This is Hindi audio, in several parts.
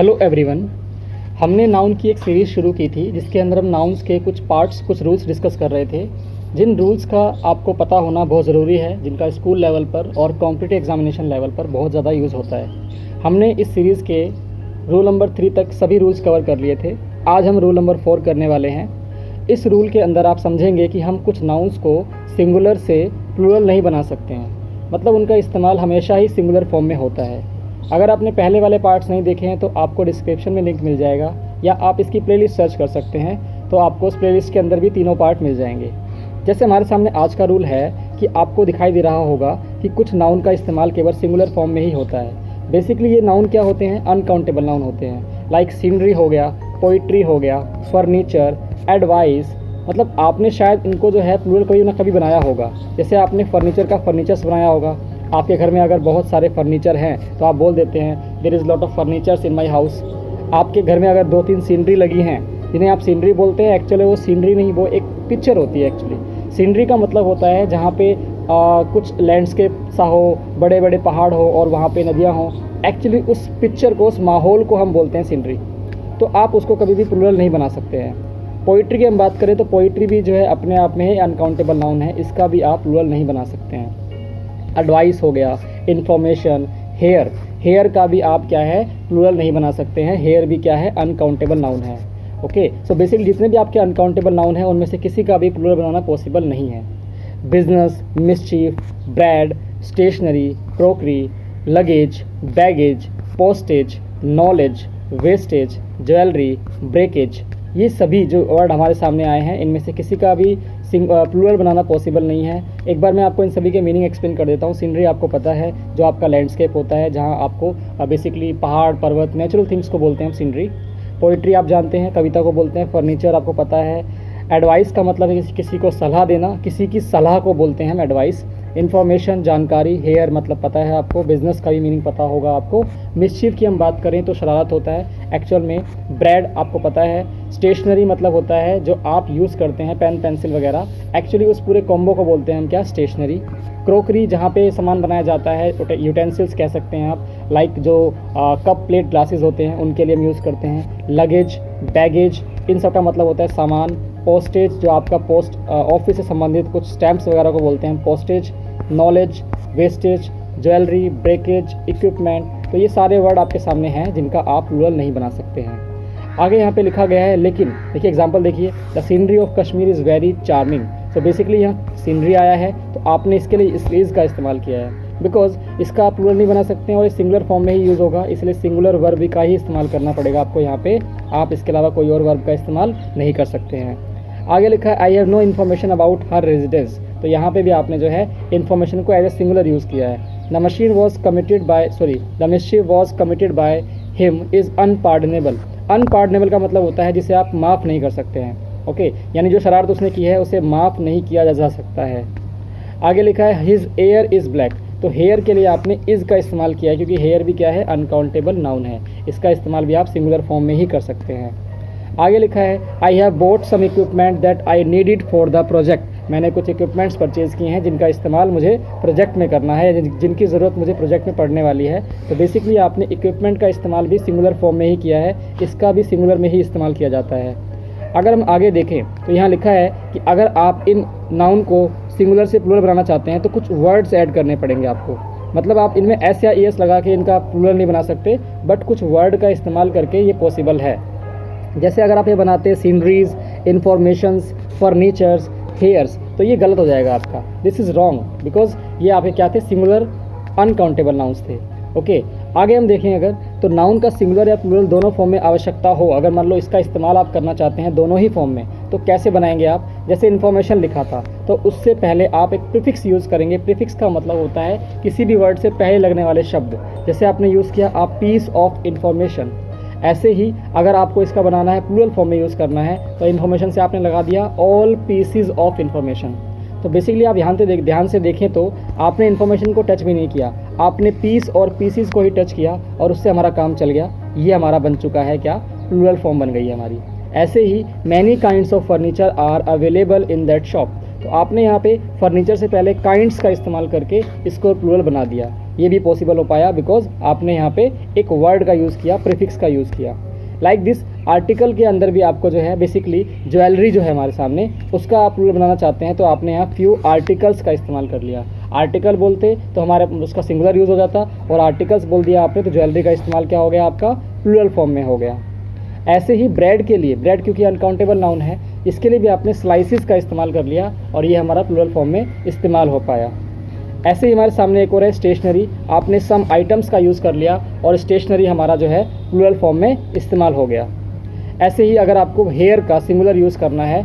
Hello everyone. हमने नाउन की एक सीरीज़ शुरू की थी जिसके अंदर हम नाउन्स के कुछ पार्ट्स, कुछ रूल्स डिस्कस कर रहे थे, जिन रूल्स का आपको पता होना बहुत ज़रूरी है, जिनका स्कूल लेवल पर और कॉम्पिटिटिव एग्जामिनेशन लेवल पर बहुत ज़्यादा यूज़ होता है। हमने इस सीरीज़ के रूल नंबर 3 तक सभी रूल्स कवर कर लिए थे। आज हम रूल नंबर 4 करने वाले हैं। इस रूल के अंदर आप समझेंगे कि हम कुछ नाउन्स को सिंगुलर से प्लूरल नहीं बना सकते हैं, मतलब उनका इस्तेमाल हमेशा ही सिंगुलर फॉर्म में होता है। अगर आपने पहले वाले पार्ट्स नहीं देखे हैं तो आपको डिस्क्रिप्शन में लिंक मिल जाएगा, या आप इसकी प्लेलिस्ट सर्च कर सकते हैं तो आपको उस प्लेलिस्ट के अंदर भी तीनों पार्ट मिल जाएंगे। जैसे हमारे सामने आज का रूल है कि आपको दिखाई दे रहा होगा कि कुछ नाउन का इस्तेमाल केवल सिंगुलर फॉर्म में ही होता है। बेसिकली ये नाउन क्या होते हैं? अनकाउंटेबल नाउन होते हैं। लाइक सीनरी हो गया, पोइट्री हो गया, फर्नीचर, एडवाइस। मतलब आपने शायद इनको जो है प्लूरल कभी ना कभी बनाया होगा। जैसे आपने फर्नीचर का फर्नीचर्स बनाया होगा। आपके घर में अगर बहुत सारे फर्नीचर हैं तो आप बोल देते हैं there is lot of furnitures in my house. आपके घर में अगर 2-3 सीनरी लगी हैं जिन्हें आप सीनरी बोलते हैं, एक्चुअली वो सीनरी नहीं, वो एक पिक्चर होती है। एक्चुअली सीनरी का मतलब होता है जहाँ पे कुछ लैंडस्केप सा हो, बड़े बड़े पहाड़ हो और वहाँ पे नदियाँ हों। एक्चुअली उस पिक्चर को, उस माहौल को हम बोलते हैं सीनरी। तो आप उसको कभी भी प्लूरल नहीं बना सकते हैं। पोइट्री की हम बात करें तो पोइट्री भी जो है अपने आप में ही अनकाउंटेबल नाउन है, इसका भी आप प्लूरल नहीं बना सकते हैं। एडवाइस हो गया, इन्फॉर्मेशन, हेयर का भी आप क्या है प्लूरल नहीं बना सकते हैं। हेयर भी क्या है? अनकाउंटेबल नाउन है। ओके, सो बेसिकली जितने भी आपके अनकाउंटेबल नाउन हैं उनमें से किसी का भी प्लूरल बनाना पॉसिबल नहीं है। Business, mischief, bread, stationery, crockery, luggage, baggage, postage, knowledge, wastage, jewellery, breakage, ये सभी जो वर्ड हमारे सामने आए हैं इनमें से किसी का भी प्लूरल बनाना पॉसिबल नहीं है। एक बार मैं आपको इन सभी के मीनिंग एक्सप्लेन कर देता हूँ। सीनरी आपको पता है, जो आपका लैंडस्केप होता है जहाँ आपको बेसिकली पहाड़, पर्वत, नेचुरल थिंग्स को बोलते हैं हम सीनरी। पोइट्री आप जानते हैं, कविता को बोलते हैं। फर्नीचर आपको पता है। एडवाइस का मतलब है किसी को सलाह देना, किसी की सलाह को बोलते हैं हम एडवाइस। इन्फॉर्मेशन, जानकारी। हेयर मतलब पता है आपको। बिजनेस का भी मीनिंग पता होगा आपको। मिसचीफ की हम बात करें तो शरारत होता है एक्चुअल में। ब्रेड आपको पता है। स्टेशनरी मतलब होता है जो आप यूज़ करते हैं, पेन, पेंसिल वगैरह। एक्चुअली उस पूरे कॉम्बो को बोलते हैं हम क्या? स्टेशनरी। क्रॉकरी जहाँ पे सामान बनाया जाता है, यूटेंसिल्स कह सकते हैं आप। लाइक जो कप, प्लेट, ग्लासेस होते हैं उनके लिए हम यूज़ करते हैं। लगेज, बैगेज, इन सब का मतलब होता है सामान। पोस्टेज जो आपका पोस्ट ऑफिस से संबंधित कुछ स्टैम्प्स वगैरह को बोलते हैं postage. Knowledge, wastage, jewellery, breakage, equipment. तो ये सारे वर्ड आपके सामने हैं जिनका आप प्लूरल नहीं बना सकते हैं। आगे यहाँ पे लिखा गया है लेकिन। देखिए एग्जांपल देखिए, the scenery of Kashmir is very charming. तो बेसिकली यहाँ सीनरी आया है तो आपने इसके लिए इस का इस्तेमाल किया है, बिकॉज इसका आप प्लूरल नहीं बना सकते हैं और ये सिंगुलर फॉर्म में ही यूज़ होगा, इसलिए सिंगुलर वर्ब का ही इस्तेमाल करना पड़ेगा आपको यहाँ पे। आप इसके अलावा कोई और वर्ब का इस्तेमाल नहीं कर सकते हैं। आगे लिखा है I have no information about her residence. तो यहाँ पे भी आपने जो है इन्फॉर्मेशन को एज ए सिंगुलर यूज़ किया है। The machine was committed by the mischief was committed by him is unpardonable. Unpardonable का मतलब होता है जिसे आप माफ़ नहीं कर सकते हैं। ओके, यानी जो शरारत उसने की है उसे माफ़ नहीं किया जा सकता है। आगे लिखा है हिज एयर इज़ ब्लैक। तो हेयर के लिए आपने इज़ का इस्तेमाल किया है क्योंकि हेयर भी क्या है? अनकाउंटेबल नाउन है। इसका इस्तेमाल भी आप सिंगुलर फॉर्म में ही कर सकते हैं। आगे लिखा है I have bought some equipment that I needed for the project. मैंने कुछ इक्विपमेंट्स परचेज़ किए हैं जिनका इस्तेमाल मुझे प्रोजेक्ट में करना है, जिनकी ज़रूरत मुझे प्रोजेक्ट में पड़ने वाली है। तो बेसिकली आपने इक्विपमेंट का इस्तेमाल भी सिंगुलर फॉर्म में ही किया है, इसका भी सिंगुलर में ही इस्तेमाल किया जाता है। अगर हम आगे देखें तो यहाँ लिखा है कि अगर आप इन नाउन को सिंगुलर से प्लूरल बनाना चाहते हैं तो कुछ वर्ड्स ऐड करने पड़ेंगे आपको। मतलब आप इनमें एस या एस लगा के इनका प्लूरल नहीं बना सकते, बट कुछ वर्ड का इस्तेमाल करके ये पॉसिबल है। जैसे अगर आप ये बनाते हैं सीनरीज, इन्फॉर्मेशंस, फर्नीचर्स, हेयर्स, तो ये गलत हो जाएगा आपका। दिस इज़ रॉन्ग बिकॉज ये आपके क्या थे? सिंगुलर अनकाउंटेबल नाउन्स थे। ओके, आगे हम देखें अगर तो नाउन का सिंगुलर या प्लूरल दोनों फॉर्म में आवश्यकता हो, अगर मान लो इसका इस्तेमाल आप करना चाहते हैं दोनों ही फॉर्म में, तो कैसे बनाएंगे आप? जैसे इन्फॉर्मेशन लिखा था तो उससे पहले आप एक प्रीफिक्स यूज़ करेंगे। प्रीफिक्स का मतलब होता है किसी भी वर्ड से पहले लगने वाले शब्द। जैसे आपने यूज़ किया आप पीस ऑफ इन्फॉर्मेशन। ऐसे ही अगर आपको इसका बनाना है प्लूरल फॉर्म में यूज़ करना है तो इन्फॉर्मेशन से आपने लगा दिया ऑल पीसीज ऑफ इन्फॉर्मेशन। तो बेसिकली आप ध्यान से देखें तो आपने इन्फॉर्मेशन को टच भी नहीं किया, आपने पीस और पीसीज को ही टच किया और उससे हमारा काम चल गया। ये हमारा बन चुका है क्या? प्लूरल फॉर्म बन गई है हमारी। ऐसे ही many kinds of furniture are available in that shop. तो आपने यहाँ पे फर्नीचर से पहले काइंड्स का इस्तेमाल करके इसको प्लूरल बना दिया। ये भी पॉसिबल हो पाया बिकॉज आपने यहाँ पे एक वर्ड का यूज़ किया, प्रीफिक्स का यूज़ किया। लाइक दिस आर्टिकल के अंदर भी आपको जो है बेसिकली ज्वेलरी जो है हमारे सामने, उसका आप प्लूरल बनाना चाहते हैं तो आपने यहाँ फ्यू आर्टिकल्स का इस्तेमाल कर लिया। आर्टिकल बोलते तो हमारे उसका सिंगुलर यूज़ हो जाता, और आर्टिकल्स बोल दिया आपने तो ज्वेलरी का इस्तेमाल क्या हो गया आपका, प्लूरल फॉर्म में हो गया। ऐसे ही ब्रेड के लिए, ब्रेड क्योंकि अनकाउंटेबल नाउन है, इसके लिए भी आपने स्लाइसिस का इस्तेमाल कर लिया और ये हमारा प्लूरल फॉर्म में इस्तेमाल हो पाया। ऐसे ही हमारे सामने एक और है स्टेशनरी, आपने सम आइटम्स का यूज़ कर लिया और स्टेशनरी हमारा जो है प्लूरल फॉर्म में इस्तेमाल हो गया। ऐसे ही अगर आपको हेयर का सिंगुलर यूज़ करना है,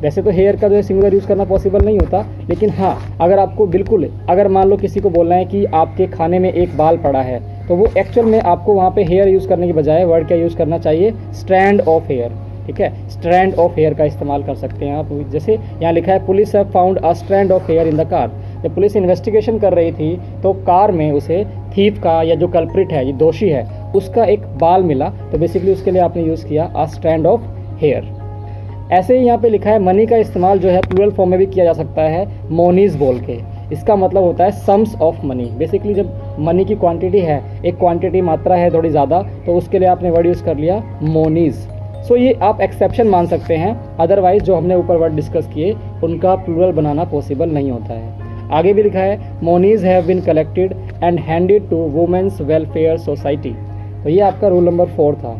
वैसे तो हेयर का जो है सिंगुलर यूज़ करना पॉसिबल नहीं होता, लेकिन हाँ अगर आपको बिल्कुल, अगर मान लो किसी को बोलना है कि आपके खाने में एक बाल पड़ा है, तो वो एक्चुअल में आपको वहाँ पे हेयर यूज़ करने की बजाय वर्ड क्या यूज़ करना चाहिए, स्ट्रैंड ऑफ हेयर। ठीक है, स्ट्रैंड ऑफ हेयर का इस्तेमाल कर सकते हैं आप। जैसे यहाँ लिखा है police have found a strand of here in the car. जब पुलिस इन्वेस्टिगेशन कर रही थी तो कार में उसे थीफ का या जो कल्प्रिट है, ये दोषी है, उसका एक बाल मिला, तो बेसिकली उसके लिए आपने यूज़ किया अ स्ट्रैंड ऑफ हेयर। ऐसे ही यहाँ पे लिखा है मनी का इस्तेमाल जो है प्लूरल फॉर्म में भी किया जा सकता है, मोनीज बोल के। इसका मतलब होता है सम्स ऑफ मनी। बेसिकली जब मनी की क्वांटिटी है, एक क्वांटिटी मात्रा है थोड़ी ज़्यादा, तो उसके लिए आपने वर्ड यूज़ कर लिया मोनीज। सो ये आप एक्सेप्शन मान सकते हैं, अदरवाइज जो हमने ऊपर वर्ड डिस्कस किए उनका प्लूरल बनाना पॉसिबल नहीं होता है। आगे भी लिखा है monies have been collected and handed to women's welfare society. तो ये आपका रूल नंबर 4 था।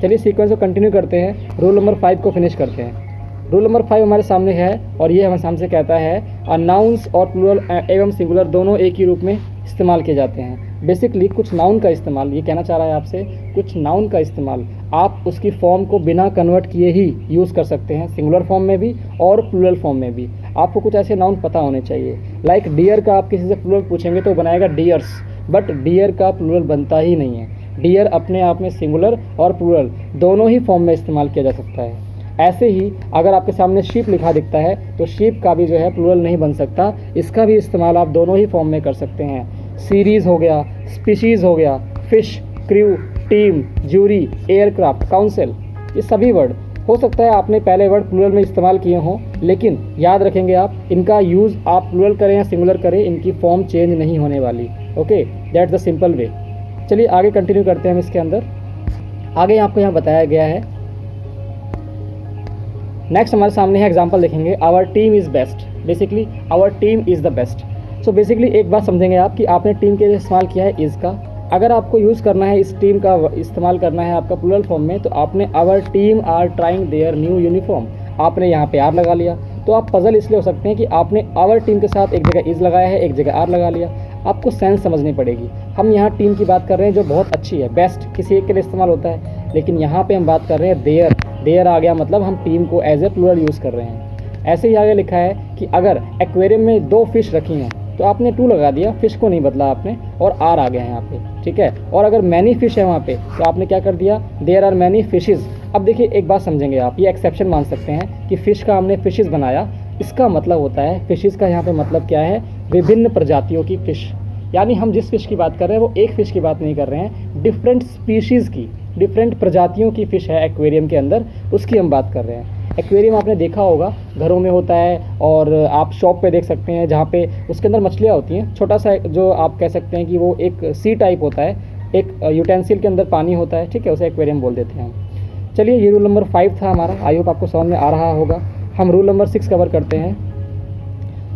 चलिए सीक्वेंस को कंटिन्यू करते हैं, रूल नंबर 5 को फिनिश करते हैं। रूल नंबर 5 हमारे सामने है और ये हमारे सामने कहता है नाउन्स और प्लूरल एवं सिंगुलर दोनों एक ही रूप में इस्तेमाल किए जाते हैं। बेसिकली कुछ नाउन का इस्तेमाल, ये कहना चाह रहा है आपसे, कुछ नाउन का इस्तेमाल आप उसकी फॉर्म को बिना कन्वर्ट किए ही यूज़ कर सकते हैं, सिंगुलर फॉर्म में भी और प्लूरल फॉर्म में भी। आपको कुछ ऐसे नाउन पता होने चाहिए। लाइक डियर का आप किसी से प्लूरल पूछेंगे तो बनाएगा डियर्स, बट डियर का प्लूरल बनता ही नहीं है। डियर अपने आप में सिंगुलर और प्लूरल दोनों ही फॉर्म में इस्तेमाल किया जा सकता है। ऐसे ही अगर आपके सामने शीप लिखा दिखता है तो शीप का भी जो है प्लूरल नहीं बन सकता, इसका भी इस्तेमाल आप दोनों ही फॉर्म में कर सकते हैं। सीरीज़ हो गया, स्पीशीज़ हो गया, fish, crew, team, jury, aircraft, council, ये सभी वर्ड हो सकता है आपने पहले वर्ड प्लूरल में इस्तेमाल किए हों, लेकिन याद रखेंगे आप, इनका यूज़ आप प्लूरल करें या सिंगुलर करें, इनकी फॉर्म चेंज नहीं होने वाली। Okay, that's the simple way. चलिए आगे कंटिन्यू करते हैं हम इसके अंदर। आगे आपको यहाँ बताया गया है, नेक्स्ट हमारे सामने है एग्जांपल देखेंगे, our team is best. Basically our team is the best. So basically एक बात समझेंगे आप कि आपने टीम के लिए इस्तेमाल किया है इज़ का। अगर आपको यूज़ करना है इस टीम का इस्तेमाल करना है आपका प्लूरल फॉर्म में, तो आपने our team are trying their new uniform, आपने यहाँ पे आर लगा लिया। तो आप पजल इसलिए हो सकते हैं कि आपने आवर टीम के साथ एक जगह इज़ लगाया है, एक जगह आर लगा लिया। आपको सेंस समझनी पड़ेगी। हम यहाँ टीम की बात कर रहे हैं जो बहुत अच्छी है, बेस्ट किसी एक के लिए इस्तेमाल होता है, लेकिन यहाँ पे हम बात कर रहे हैं देयर। देयर आ गया मतलब हम टीम को एज ए प्लूरल यूज़ कर रहे हैं। ऐसे ही आगे लिखा है कि अगर एक्वेरियम में 2 फिश रखी हैं तो आपने 2 लगा दिया, फिश को नहीं बदला आपने, और आर आ गया है यहाँ पे, ठीक है। और अगर मैनी फिश है वहाँ पे तो आपने क्या कर दिया, देयर आर मैनी फिशेज़। अब देखिए एक बात समझेंगे आप, ये एक्सेप्शन मान सकते हैं कि फ़िश का हमने फिशेज़ बनाया, इसका मतलब होता है फिशेज़ का यहाँ पे मतलब क्या है, विभिन्न प्रजातियों की फ़िश। यानी हम जिस फ़िश की बात कर रहे हैं वो एक फ़िश की बात नहीं कर रहे हैं, डिफरेंट स्पीशीज़ की, डिफरेंट प्रजातियों की फ़िश है एक्वेरियम के अंदर, उसकी हम बात कर रहे हैं। एक्वेरियम आपने देखा होगा घरों में होता है, और आप शॉप पे देख सकते हैं जहाँ पे उसके अंदर मछलियाँ होती हैं। छोटा सा जो आप कह सकते हैं कि वो एक सी टाइप होता है, एक यूटेंसिल के अंदर पानी होता है, ठीक है, उसे एक्वेरियम बोल देते हैं हम। चलिए ये रूल नंबर 5 था हमारा, आई होप आपको समझ में आ रहा होगा। हम रूल नंबर 6 कवर करते हैं।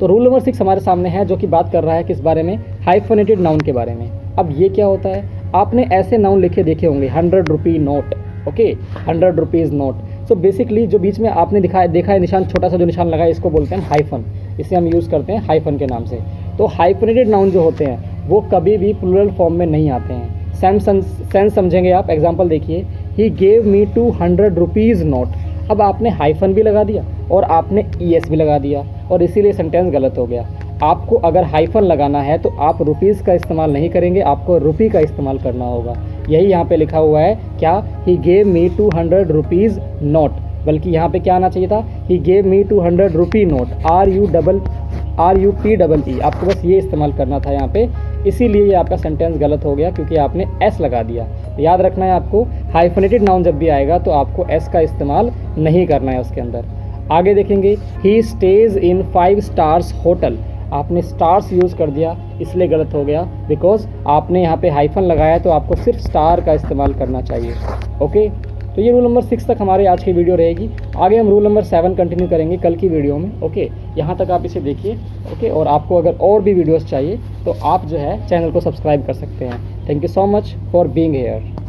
तो रूल नंबर 6 हमारे सामने है जो कि बात कर रहा है किस बारे में, हाइफनेटेड नाउन के बारे में। अब ये क्या होता है, आपने ऐसे नाउन लिखे देखे होंगे, 100 rupee note, okay, 100 rupees note. So basically जो बीच में आपने देखा है निशान, छोटा सा जो निशान लगा है, इसको बोलते हैं हाइफन, इसे हम यूज़ करते हैं हाइफन के नाम से। तो हाइफनेटेड नाउन जो होते हैं वो कभी भी प्लूरल फॉर्म में नहीं आते हैं। सेंस समझेंगे आप, एग्जाम्पल देखिए, he gave me 200 rupees note. अब आपने हाइफन भी लगा दिया और आपने ES भी लगा दिया, और इसीलिए सेंटेंस गलत हो गया। आपको अगर हाइफन लगाना है तो आप रुपीज़ का इस्तेमाल नहीं करेंगे, आपको रुपी का इस्तेमाल करना होगा। यही यहाँ पे लिखा हुआ है, क्या, he gave me 200 rupees note, बल्कि यहाँ पे क्या आना चाहिए था, he gave me 200 rupee note, RUPEE। आपको बस ये इस्तेमाल करना था यहाँ पे, इसीलिए ये आपका सेंटेंस गलत हो गया क्योंकि आपने S लगा दिया। तो याद रखना है आपको, हाइफनेटेड नाउन जब भी आएगा तो आपको S का इस्तेमाल नहीं करना है उसके अंदर। आगे देखेंगे, ही स्टेज इन 5 स्टार्स होटल। आपने स्टार्स यूज़ कर दिया इसलिए गलत हो गया, बिकॉज आपने यहाँ पे हाइफन लगाया, तो आपको सिर्फ स्टार का इस्तेमाल करना चाहिए। ओके, तो ये रूल नंबर 6 तक हमारी आज की वीडियो रहेगी। आगे हम रूल नंबर 7 कंटिन्यू करेंगे कल की वीडियो में। ओके, यहाँ तक आप इसे देखिए। ओके, और आपको अगर और भी वीडियोस चाहिए तो आप जो है चैनल को सब्सक्राइब कर सकते हैं। Thank you so much for being here.